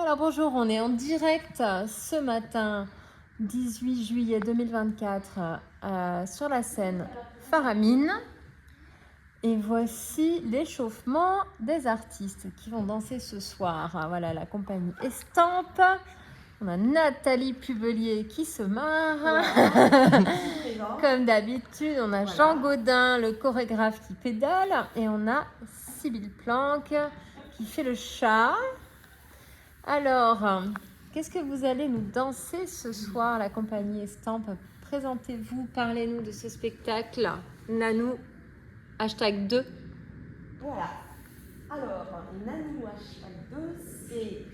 Alors bonjour, on est en direct ce matin 18 juillet 2024 sur la scène Faramine. Et voici l'échauffement des artistes qui vont danser ce soir. Voilà la compagnie Estampe. On a Nathalie Pubelier qui se marre. Voilà. Comme d'habitude, on a Jean Gaudin, le chorégraphe qui pédale. Et on a Sybille Planck qui fait le chat. Alors, qu'est-ce que vous allez nous danser ce soir, la compagnie Estampe? Présentez-vous, parlez-nous de ce spectacle. Nanou, #2. Voilà. Alors, Nanou H2, c'est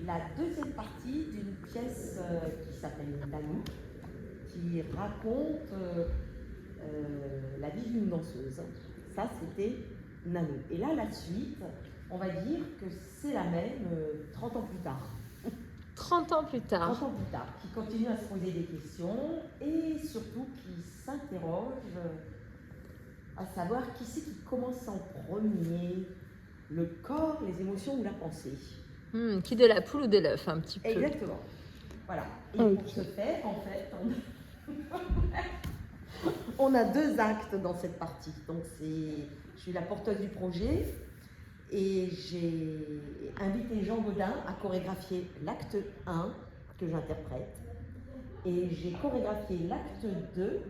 la deuxième partie d'une pièce qui s'appelle Nanou, qui raconte la vie d'une danseuse. Ça, c'était Nanou. Et là, la suite, on va dire que c'est la même 30 ans plus tard. 30 ans plus tard. 30 ans plus tard, qui continue à se poser des questions et surtout qui s'interroge à savoir qui c'est qui commence en premier, le corps, les émotions ou la pensée. Qui de la poule ou de l'œuf, un petit peu. Exactement. Voilà. Et Okay. pour ce faire, en fait, on a deux actes dans cette partie. Donc je suis la porteuse du projet et j'ai invité Jean Gaudin à chorégraphier l'acte 1 que j'interprète. Et j'ai chorégraphié l'acte 2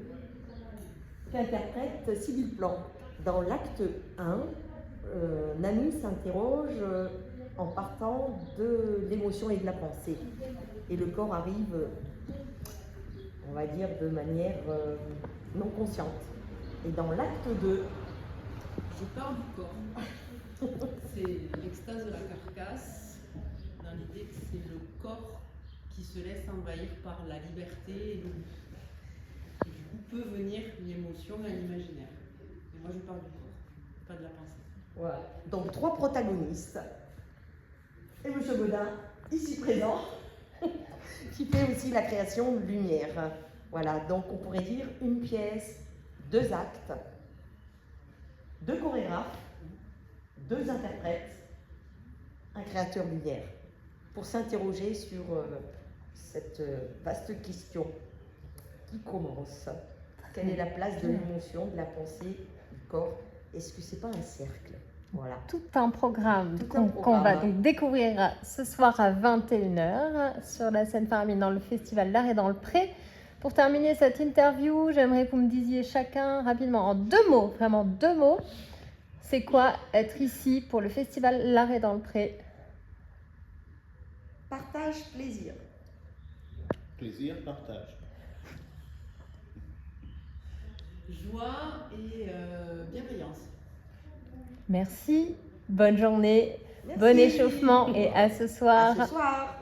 qu'interprète Sybille Planck. Dans l'acte 1, Nanou s'interroge en partant de l'émotion et de la pensée. Et le corps arrive, on va dire, de manière non consciente. Et dans l'acte 2, je pars du corps. C'est l'extase de la carcasse, dans l'idée que c'est le corps qui se laisse envahir par la liberté et du coup peut venir une émotion à l'imaginaire. Et moi je pars du corps, pas de la pensée. Voilà. Donc 3 protagonistes. Et M. Gaudin, ici présent, qui fait aussi la création de lumière. Voilà, donc on pourrait dire une pièce, 2 actes, 2 chorégraphes, 2 interprètes, un créateur lumière, pour s'interroger sur cette vaste question qui commence. Quelle est la place de l'émotion, de la pensée, du corps? Est-ce que c'est pas un cercle? Voilà. Tout un programme qu'on va donc découvrir ce soir à 21h sur la scène Faramine dans le festival L'Art est dans le Pré. Pour terminer cette interview, j'aimerais que vous me disiez chacun rapidement en 2 mots, vraiment 2 mots, c'est quoi être ici pour le festival L'Art est dans le Pré? Partage, plaisir. Plaisir, partage. Joie et bienveillance. Merci, bonne journée, Merci. bon échauffement et à ce soir. À ce soir.